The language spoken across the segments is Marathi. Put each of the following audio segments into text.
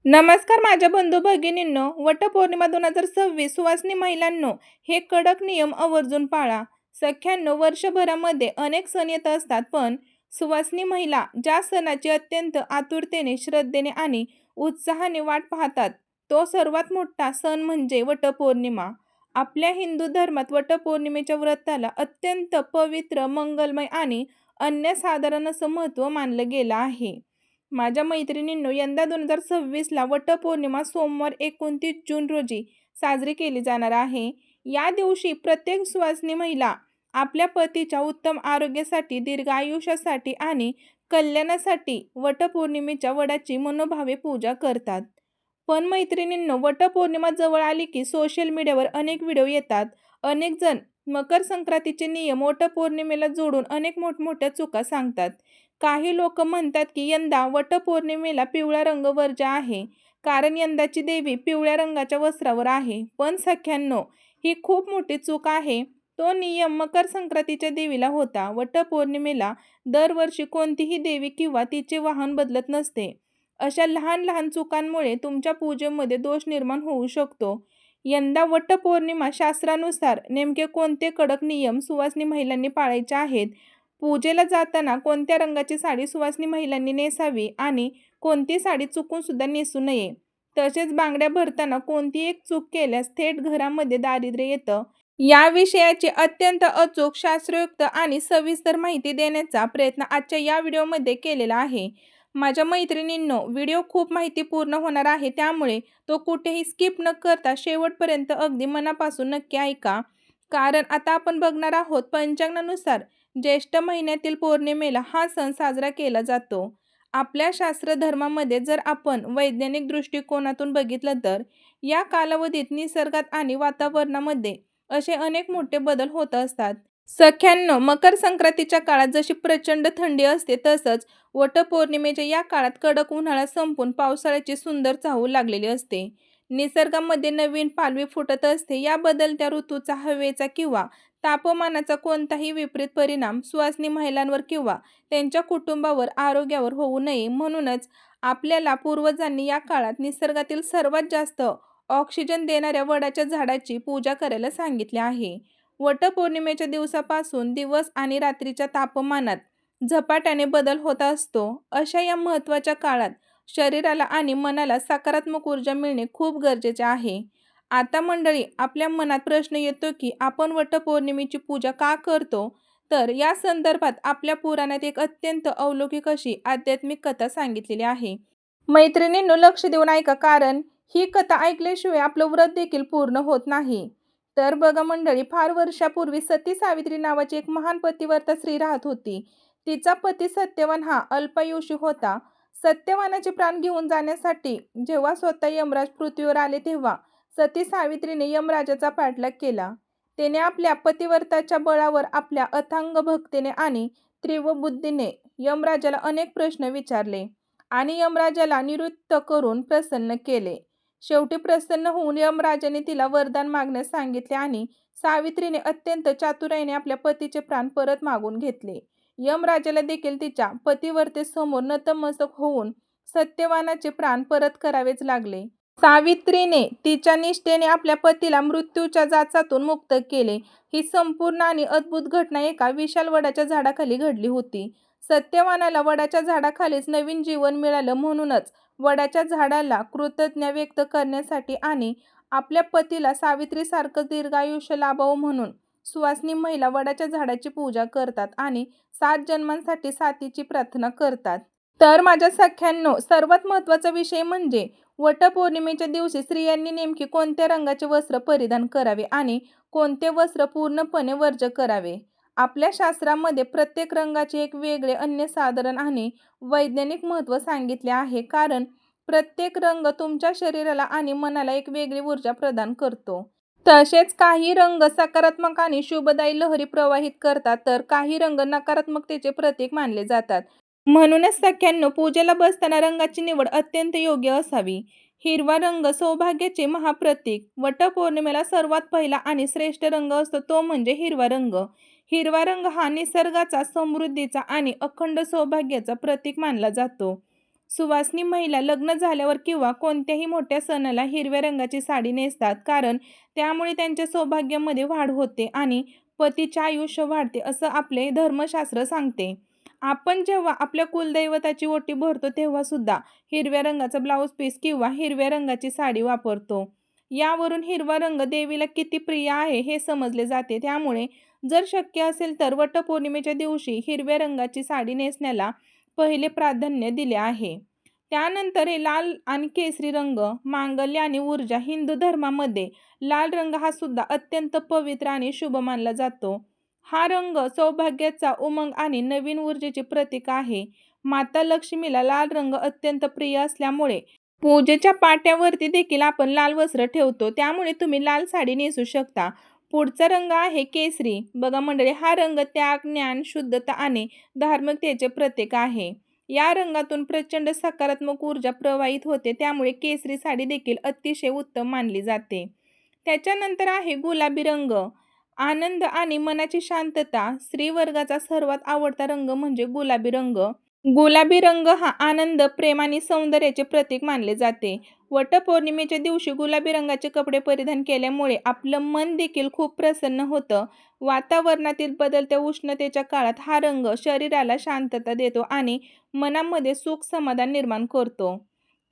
नमस्कार माझ्या बंधू भगिनींनो, वटपौर्णिमा 2026 सुवासिनी महिलांनो, हे कडक नियम आवर्जून पाळा. सख्यांनो, वर्षभरामध्ये अनेक सण येत असतात, पण सुवासिनी महिला ज्या सणाची अत्यंत आतुरतेने, श्रद्धेने आणि उत्साहाने वाट पाहतात, तो सर्वात मोठा सण म्हणजे वटपौर्णिमा. आपल्या हिंदू धर्मात वटपौर्णिमेच्या व्रताला अत्यंत पवित्र, मंगलमय आणि अनन्यसाधारण असं महत्त्व मानलं गेलं आहे. माझ्या मैत्रिणींनो, यंदा 2026ला वटपौर्णिमा सोमवार 29 जून रोजी साजरी केली जाणार आहे. या दिवशी प्रत्येक सुवासिनी महिला आपल्या पतीच्या उत्तम आरोग्यासाठी, दीर्घ आयुष्यासाठी आणि कल्याणासाठी वटपौर्णिमेच्या वडाची मनोभावे पूजा करतात. पण मैत्रिणींनो, वटपौर्णिमा जवळ आली की सोशल मीडियावर अनेक व्हिडिओ येतात. अनेक जण मकर संक्रांतीचे नियम वटपौर्णिमेला जोडून अनेक मोठमोठ्या चुका सांगतात. काही लोक म्हणतात की यंदा वटपौर्णिमेला पिवळा रंग वर्ज्य आहे, कारण यंदाची देवी पिवळ्या रंगाच्या वस्त्रावर आहे. पण सख्यांनो, ही खूप मोठी चूक आहे. तो नियम मकर संक्रांतीच्या देवीला होता. वटपौर्णिमेला दरवर्षी कोणतीही देवी किंवा तिचे वाहन बदलत नसते. अशा लहान लहान चुकांमुळे तुमच्या पूजेमध्ये दोष निर्माण होऊ शकतो. यंदा वटपौर्णिमा शास्त्रानुसार नेमके कोणते कडक नियम सुवासिनी महिलांनी पाळायचे आहेत, पूजेला जाताना कोणत्या रंगाची साडी सुवासिनी महिलांनी नेसावी आणि कोणती साडी चुकून सुद्धा नेसू नये, तसेच बांगड्या भरताना कोणती एक चूक केल्यास थेट घरामध्ये दारिद्र्य येतं, या विषयाची अत्यंत अचूक, शास्त्रयुक्त आणि सविस्तर माहिती देण्याचा प्रयत्न आजच्या या व्हिडिओमध्ये केलेला आहे. माझ्या मैत्रिणींनो, व्हिडिओ खूप माहितीपूर्ण होणार आहे, त्यामुळे तो कुठेही स्किप न करता शेवटपर्यंत अगदी मनापासून नक्की ऐका. कारण आता आपण बघणार आहोत, पंचांगानुसार ज्येष्ठ महिन्यातील पौर्णिमेला हा सण साजरा केला जातो. आपल्या शास्त्र धर्मामध्ये जर आपण वैज्ञानिक दृष्टिकोनातून बघितलं तर या कालावधीत निसर्गात आणि वातावरणामध्ये असे अनेक मोठे बदल होत असतात. सख्यांनो, मकर संक्रांतीच्या काळात जशी प्रचंड थंडी असते, तसंच वटपौर्णिमेच्या या काळात कडक उन्हाळा संपून पावसाळ्याची सुंदर चाहूल लागलेली असते. निसर्गामध्ये नवीन पालवी फुटत असते. या बदलत्या ऋतूचा, हवेचा किंवा तापमानाचा कोणताही विपरीत परिणाम सुवासिनी महिलांवर किंवा त्यांच्या कुटुंबावर, आरोग्यावर होऊ नये, म्हणूनच आपल्याला पूर्वजांनी या काळात निसर्गातील सर्वात जास्त ऑक्सिजन देणाऱ्या वडाच्या झाडाची पूजा करायला सांगितले आहे. वटपौर्णिमेच्या दिवसापासून दिवस आणि रात्रीच्या तापमानात झपाट्याने बदल होत असतो. अशा या महत्त्वाच्या काळात शरीराला आणि मनाला सकारात्मक ऊर्जा मिळणे खूप गरजेचे आहे. आता मंडळी, आपल्या मनात प्रश्न येतो की आपण वटपौर्णिमेची पूजा का करतो? तर या संदर्भात आपल्या पुराणात एक अत्यंत अलौकिक अशी आध्यात्मिक कथा सांगितलेली आहे. मैत्रिणींनो, लक्ष देऊन ऐका, कारण ही कथा ऐकल्याशिवाय आपलं व्रत देखील पूर्ण होत नाही. तर बघा मंडळी, फार वर्षापूर्वी सती सावित्री नावाची एक महान पतिव्रता स्त्री राहत होती. तिचा पती सत्यवान हा अल्पायुषी होता. सत्यवानाचे प्राण घेऊन जाण्यासाठी जेव्हा स्वतः यमराज पृथ्वीवर आले, तेव्हा सती सावित्रीने यमराजाचा पाठलाग केला. त्याने आपल्या पतिव्रताच्या बळावर, आपल्या अथांग भक्तीने आणि तीव्र बुद्धीने यमराजाला अनेक प्रश्न विचारले आणि यमराजाला निवृत्त करून प्रसन्न केले. शेवटी प्रसन्न होऊन यमराजाने तिला वरदान मागण्यास सांगितले आणि सावित्रीने अत्यंत चातुर्याने आपल्या पतीचे प्राण परत मागून घेतले. यमराजाला देखील तिच्या पतिव्रतेसमोर नतमस्तक होऊन सत्यवानाचे प्राण परत करावेच लागले. सावित्रीने तिच्या निष्ठेने आपल्या पतीला मृत्यूच्या जाचातून मुक्त केले. ही संपूर्ण आणि अद्भुत घटना एका विशाल वडाच्या झाडाखाली घडली होती. सत्यवानाला वडाच्या झाडाखालीच नवीन जीवन मिळालं, म्हणूनच वडाच्या झाडाला कृतज्ञता व्यक्त करण्यासाठी आणि आपल्या पतीला सावित्रीसारखं दीर्घायुष्य लाभावं म्हणून सुवासिनी महिला वडाच्या झाडाची पूजा करतात आणि 7 जन्मांसाठी साथीची प्रार्थना करतात. तर माझ्या सख्यांनो, सर्वात महत्त्वाचा विषय म्हणजे वटपौर्णिमेच्या दिवशी स्त्रियांनी नेमकी कोणत्या रंगाचे वस्त्र परिधान करावे आणि कोणते वस्त्र पूर्णपणे वर्ज्य करावे. आपल्या शास्त्रामध्ये प्रत्येक रंगाचे एक वेगळे, अनन्यसाधारण आणि वैज्ञानिक महत्त्व सांगितले आहे, कारण प्रत्येक रंग तुमच्या शरीराला आणि मनाला एक वेगळी ऊर्जा प्रदान करतो. तसेच काही रंग सकारात्मक आणि शुभदायी लहरी प्रवाहित करतात, तर काही रंग नकारात्मकतेचे प्रतीक मानले जातात. म्हणूनच सख्यांनो, पूजेला बसताना रंगाची निवड अत्यंत योग्य असावी. हिरवा रंग सौभाग्याचे महाप्रतीक. वटपौर्णिमेला सर्वात पहिला आणि श्रेष्ठ रंग असतो, तो म्हणजे हिरवा रंग. हिरवा रंग हा निसर्गाचा, समृद्धीचा आणि अखंड सौभाग्याचा प्रतीक मानला जातो. सुवासिनी महिला लग्न झाल्यावर किंवा कोणत्याही मोठ्या सणाला हिरव्या रंगाची साडी नेसतात, कारण त्यामुळे त्यांच्या सौभाग्यामध्ये वाढ होते आणि पतीचे आयुष्य वाढते असं आपले धर्मशास्त्र सांगते. आपण जेव्हा आपल्या कुलदैवताची ओटी भरतो तेव्हा सुद्धा हिरव्या रंगाचा ब्लाऊज पीस किंवा हिरव्या रंगाची साडी वापरतो. यावरून हिरवा रंग देवीला किती प्रिय आहे हे समजले जाते. त्यामुळे जर शक्य असेल तर वटपौर्णिमेच्या दिवशी हिरव्या रंगाची साडी नेसण्याला पहिले प्राधान्य दिले आहे. त्यानंतर हे लाल आणि केसरी रंग, मांगल्य आणि ऊर्जा. हिंदू धर्मामध्ये लाल रंग हा सुद्धा अत्यंत पवित्र आणि शुभ मानला जातो. हा रंग सौभाग्याचा, उमंग आणि नवीन ऊर्जेचे प्रतीक आहे. माता लक्ष्मीला लाल रंग अत्यंत प्रिय असल्यामुळे पूजेच्या पाट्यावरती देखील आपण लाल वस्त्र ठेवतो. त्यामुळे तुम्ही लाल साडी नेसू शकता. पुढचा रंग आहे केसरी. बघा मंडळी, हा रंग त्याग, ज्ञान, शुद्धता आणि धार्मिकतेचे प्रतीक आहे. या रंगातून प्रचंड सकारात्मक ऊर्जा प्रवाहित होते. त्यामुळे केसरी साडी देखील अतिशय उत्तम मानली जाते. त्याच्यानंतर आहे गुलाबी रंग. आनंद आणि मनाची शांतता. स्त्रीवर्गाचा सर्वात आवडता रंग म्हणजे गुलाबी रंग. गुलाबी रंग हा आनंद, प्रेम आणि सौंदर्याचे प्रतीक मानले जाते. वटपौर्णिमेच्या दिवशी गुलाबी रंगाचे कपडे परिधान केल्यामुळे आपलं मन देखील खूप प्रसन्न होतं. वातावरणातील बदलत्या उष्णतेच्या काळात हा रंग शरीराला शांतता देतो आणि मनामध्ये सुख समाधान निर्माण करतो.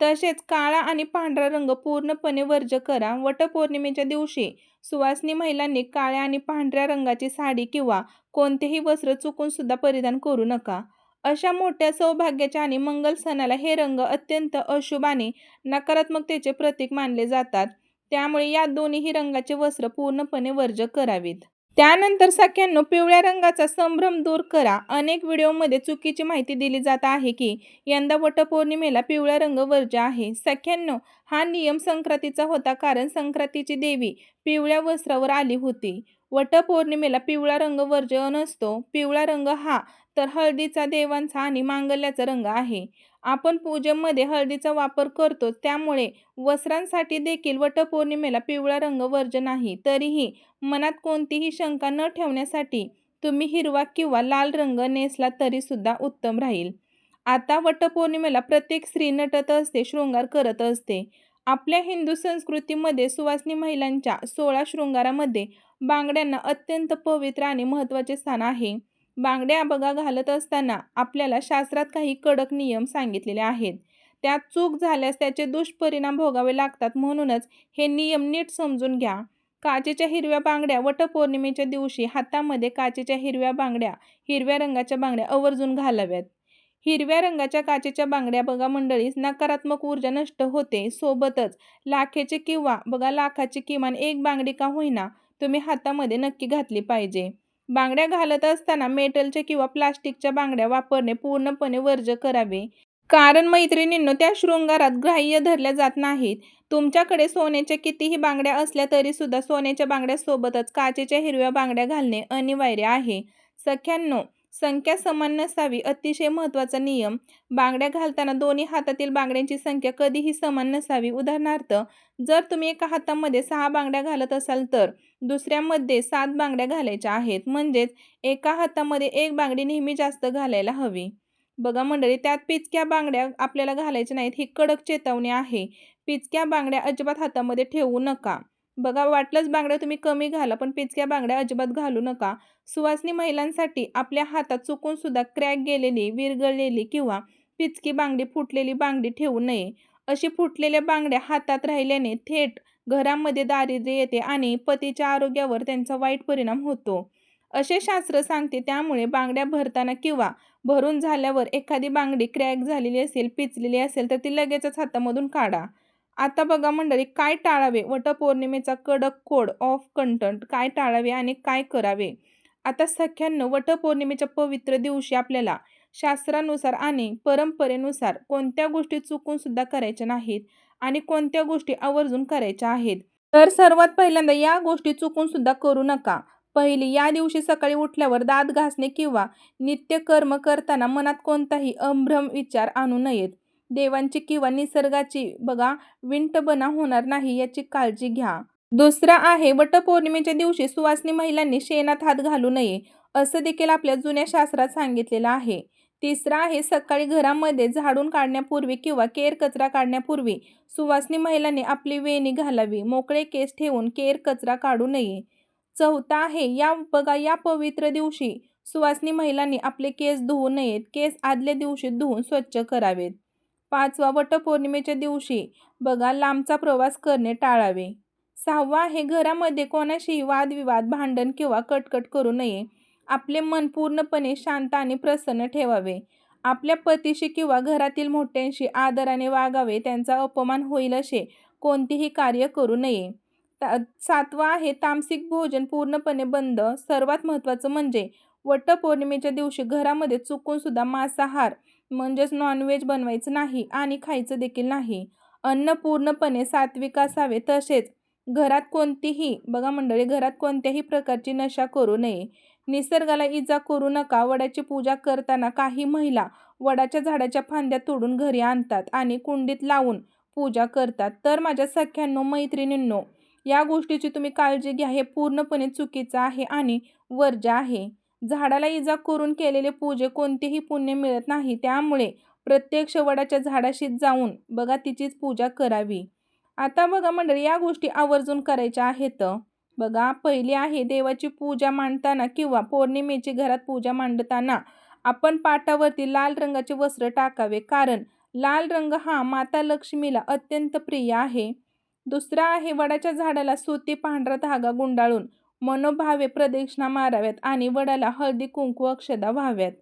तसेच काळा आणि पांढरा रंग पूर्णपणे वर्ज्य करा. वटपौर्णिमेच्या दिवशी सुवासिनी महिलांनी काळ्या आणि पांढऱ्या रंगाची साडी किंवा कोणतेही वस्त्र चुकून सुद्धा परिधान करू नका. अशा मोठ्या सौभाग्याच्या आणि मंगल सणाला हे रंग अत्यंत अशुभ आणि नकारात्मकतेचे प्रतीक मानले जातात. त्यामुळे या दोन्ही रंगाचे वस्त्र पूर्णपणे वर्ज्य करावीत. त्यानंतर सख्यांनो, पिवळ्या रंगाचा संभ्रम दूर करा. अनेक व्हिडिओमध्ये चुकीची माहिती दिली जात आहे की यंदा वटपौर्णिमेला पिवळा रंग वर्ज्य आहे. सख्यांनो, हा नियम संक्रांतीचा होता, कारण संक्रांतीची देवी पिवळ्या वस्त्रावर आली होती. वटपौर्णिमेला पिवळा रंग वर्ज्य नसतो. पिवळा रंग हा तर हळदीचा, देवांचा आणि मांगल्याचा रंग आहे. आपण पूजेमध्ये हळदीचा वापर करतो, त्यामुळे वस्त्रांसाठी देखील वटपौर्णिमेला पिवळा रंग वर्ज्य नाही. तरीही मनात कोणतीही शंका न ठेवण्यासाठी तुम्ही हिरवा किंवा लाल रंग नेसला तरी सुद्धा उत्तम राहील. आता वटपौर्णिमेला प्रत्येक स्त्री नटत असते, शृंगार करत असते. आपल्या हिंदू संस्कृतीमध्ये सुवासिनी महिलांच्या 16 शृंगारामध्ये बांगड्यांना अत्यंत पवित्र आणि महत्त्वाचे स्थान आहे. बांगड्या बघा घालत असताना आपल्याला शास्त्रात काही कडक नियम सांगितलेले आहेत. त्यात चूक झाल्यास त्याचे दुष्परिणाम भोगावे लागतात. म्हणूनच हे नियम नीट समजून घ्या. काचेच्या हिरव्या बांगड्या. वटपौर्णिमेच्या दिवशी हातामध्ये काचेच्या हिरव्या बांगड्या, हिरव्या रंगाच्या बांगड्या आवर्जून घालाव्यात. हिरव्या रंगाच्या काचेच्या बांगड्या बघा मंडळी, नकारात्मक ऊर्जा नष्ट होते. सोबतच लाखेचे किंवा बघा लाखाची किमान एक बांगडी का होईना तुम्ही हातामध्ये नक्की घातली पाहिजे. बांगड्या घालत असताना मेटलच्या किंवा प्लास्टिकच्या बांगड्या वापरणे पूर्णपणे वर्ज्य करावे, कारण मैत्रिणींनो, त्या शृंगारात ग्राह्य धरल्या जात नाहीत. तुमच्याकडे सोन्याच्या कितीही बांगड्या असल्या तरी सुद्धा सोन्याच्या बांगड्यासोबतच काचेच्या हिरव्या बांगड्या घालणे अनिवार्य आहे. सख्यांनो, संख्या समान नसावी. अतिशय महत्त्वाचा नियम. बांगड्या घालताना दोन्ही हातातील बांगड्यांची संख्या कधीही समान नसावी. उदाहरणार्थ, जर तुम्ही एका हातामध्ये 6 बांगड्या घालत असाल तर दुसऱ्यामध्ये 7 बांगड्या घालायच्या आहेत. म्हणजेच एका हातामध्ये एक बांगडी नेहमी जास्त घालायला हवी. बघा मंडळी, त्यात पिचक्या बांगड्या आपल्याला घालायच्या नाहीत. ही कडक चेतावणी आहे. पिचक्या बांगड्या अजिबात हातामध्ये ठेवू नका. बघा, वाटलंच बांगड्या तुम्ही कमी घाला, पण पिचक्या बांगड्या अजिबात घालू नका. सुवासिनी महिलांसाठी आपल्या हातात चुकून सुद्धा क्रॅक गेलेली, विरघळलेली किंवा पिचकी बांगडी, फुटलेली बांगडी ठेवू नये. अशी फुटलेल्या बांगड्या हातात राहिल्याने थेट घरामध्ये दारिद्र्य येते आणि पतीच्या आरोग्यावर त्यांचा वाईट परिणाम होतो, असे शास्त्र सांगते. त्यामुळे बांगड्या भरताना किंवा भरून झाल्यावर एखादी बांगडी क्रॅक झालेली असेल, पिचलेली असेल तर ती लगेचच हातामधून काढा. आता बघा मंडळी, काय टाळावे. वटपौर्णिमेचा कडक कोड ऑफ कंडक्ट. काय टाळावे आणि काय करावे. आता सख्यांनो, वटपौर्णिमेच्या पवित्र दिवशी आपल्याला शास्त्रानुसार आणि परंपरेनुसार कोणत्या गोष्टी चुकून सुद्धा करायच्या नाहीत आणि कोणत्या गोष्टी आवर्जून करायच्या आहेत. तर सर्वात पहिल्यांदा या गोष्टी चुकून सुद्धा करू नका. पहिली, या दिवशी सकाळी उठल्यावर दात घासणे किंवा नित्यकर्म करताना मनात कोणताही अभ्रम विचार आणू नयेत. देवांची किंवा निसर्गाची बघा विंटबना होणार नाही याची काळजी घ्या. दुसरा आहे, वटपौर्णिमेच्या दिवशी सुवासिनी महिलांनी शेणात हात घालू नये, असं देखील आपल्या जुन्या शास्त्रात सांगितलेलं आहे. तिसरा आहे सकाळी घरामध्ये झाडून काढण्यापूर्वी किंवा केर कचरा काढण्यापूर्वी सुवासिनी महिलांनी आपली वेणी घालावी. मोकळे केस ठेवून केर कचरा काढू नये. चौथा आहे या पवित्र दिवशी सुवासिनी महिलांनी आपले केस धुवू नयेत. केस आदल्या दिवशी धुवून स्वच्छ करावेत. पाचवा वटपौर्णिमेच्या दिवशी लांबचा प्रवास करणे टाळावे. सहावा आहे घरामध्ये कोणाशीही वादविवाद, भांडण किंवा कटकट करू नये. आपले मन पूर्णपणे शांत आणि प्रसन्न ठेवावे. आपल्या पतीशी किंवा घरातील मोठ्यांशी आदराने वागावे. त्यांचा अपमान होईल असे कोणतेही कार्य करू नये. सातवा आहे तामसिक भोजन पूर्णपणे बंद. सर्वात महत्त्वाचं म्हणजे वटपौर्णिमेच्या दिवशी घरामध्ये चुकून सुद्धा मांसाहार म्हणजेच नॉनव्हेज बनवायचं नाही आणि खायचं देखील नाही. अन्न पूर्णपणे सात्विक असावे. तसेच घरात कोणत्याही प्रकारची नशा करू नये. निसर्गाला इजा करू नका. वडाची पूजा करताना काही महिला वडाच्या झाडाच्या फांद्या तोडून घरी आणतात आणि कुंडीत लावून पूजा करतात. तर माझ्या सख्यांनो, मैत्रिणींनो, या गोष्टीची तुम्ही काळजी घ्या. हे पूर्णपणे चुकीचं आहे आणि वर्ज्य आहे. झाडाला इजा करून केलेले पूजे कोणतेही पुण्य मिळत नाही. त्यामुळे प्रत्यक्ष वडाच्या झाडाशी जाऊन तिचीच पूजा करावी. आता मंडळी, या गोष्टी आवर्जून करायच्या आहेत. पहिली आहे देवाची पूजा मांडताना किंवा पौर्णिमेची घरात पूजा मांडताना आपण पाटावरती लाल रंगाचे वस्त्र टाकावे, कारण लाल रंग हा माता लक्ष्मीला अत्यंत प्रिय आहे. दुसरा आहे वडाच्या झाडाला सुती पांढरा धागा गुंडाळून मनोभावे प्रदक्षिणा माराव्यात आणि वडाला हळदी कुंकू अक्षदा व्हाव्यात.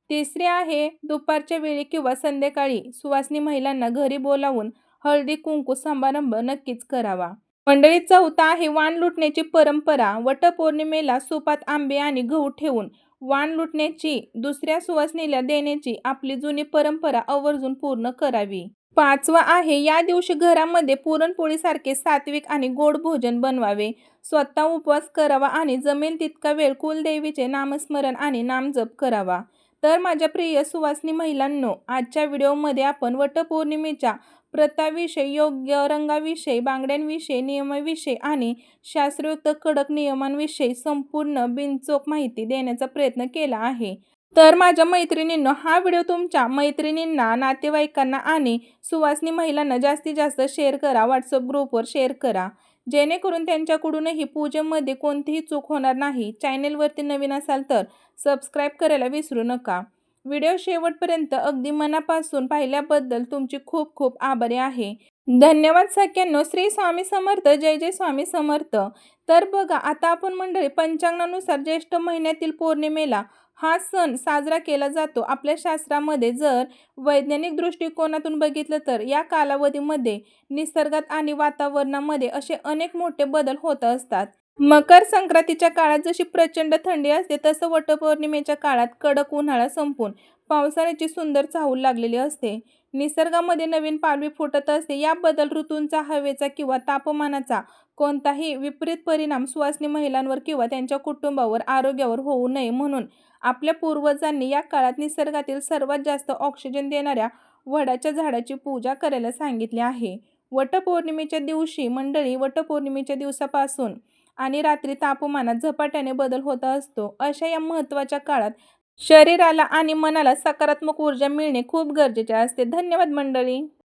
तिसरे आहे दुपारच्या वेळी किंवा संध्याकाळी सुवासिनी महिलांना घरी बोलावून हळदी कुंकू समारंभ नक्कीच करावा. मंडळी, चौथा आहे वाण लुटण्याची परंपरा. वटपौर्णिमेला सुपात आंबे आणि गहू ठेवून वाण लुटण्याची दुसऱ्या सुवासिनीला देण्याची आपली जुनी परंपरा आवर्जून पूर्ण करावी. पाचवा आहे या दिवशी घरामध्ये पुरणपोळीसारखे सात्विक आणि गोड भोजन बनवावे. स्वतः उपवास करावा आणि जमेल तितका वेळ कुलदेवीचे नामस्मरण आणि नामजप करावा. तर माझ्या प्रिय सुवासिनी महिलांनो, आजच्या व्हिडिओमध्ये आपण वटपौर्णिमेच्या प्रथाविषयी, योग्य रंगाविषयी, बांगड्यांविषयी, नियमाविषयी आणि शास्त्रोक्त कडक नियमांविषयी संपूर्ण बिनचूक माहिती देण्याचा प्रयत्न केला आहे. तर माझ्या मैत्रिणींनो, हा व्हिडिओ तुमच्या मैत्रिणींना, नातेवाईकांना आणि सुवासिनी महिलांना जास्तीत जास्त शेअर करा. व्हॉट्सअप ग्रुपवर शेअर करा, जेणेकरून त्यांच्याकडूनही पूजेमध्ये कोणतीही चूक होणार नाही. चॅनेलवरती नवीन असाल तर सबस्क्राईब करायला विसरू नका. व्हिडिओ शेवटपर्यंत अगदी मनापासून पाहिल्याबद्दल तुमची खूप खूप आभारी आहे. धन्यवाद सगळ्यांनो. श्री स्वामी समर्थ. जय जय स्वामी समर्थ. तर आता आपण मंडळी पंचांगानुसार ज्येष्ठ महिन्यातील पौर्णिमेला हा सण साजरा केला जातो. आपल्या शास्त्रामध्ये जर वैज्ञानिक दृष्टिकोनातून बघितलं तर या कालावधीमध्ये निसर्गात आणि वातावरणामध्ये असे अनेक मोठे बदल होत असतात. मकर संक्रांतीच्या काळात जशी प्रचंड थंडी असते, तसं वटपौर्णिमेच्या काळात कडक उन्हाळा संपून पावसाळ्याची सुंदर चाहूल लागलेली असते. निसर्गामध्ये नवीन पालवी फुटत असते. या बदल ऋतूंचा, हवेचा किंवा तापमानाचा कोणताही विपरीत परिणाम सुवासिनी महिलांवर किंवा त्यांच्या कुटुंबावर, आरोग्यावर होऊ नये म्हणून आपल्या पूर्वजांनी या काळात निसर्गातील सर्वात जास्त ऑक्सिजन देणाऱ्या वडाच्या झाडाची पूजा करायला सांगितले आहे. वटपौर्णिमेच्या दिवसापासून आणि रात्री तापमानात झपाट्याने बदल होत असतो. अशा या महत्त्वाच्या काळात शरीराला आणि मनाला सकारात्मक ऊर्जा मिळणे खूप गरजेचे असते. धन्यवाद मंडळी.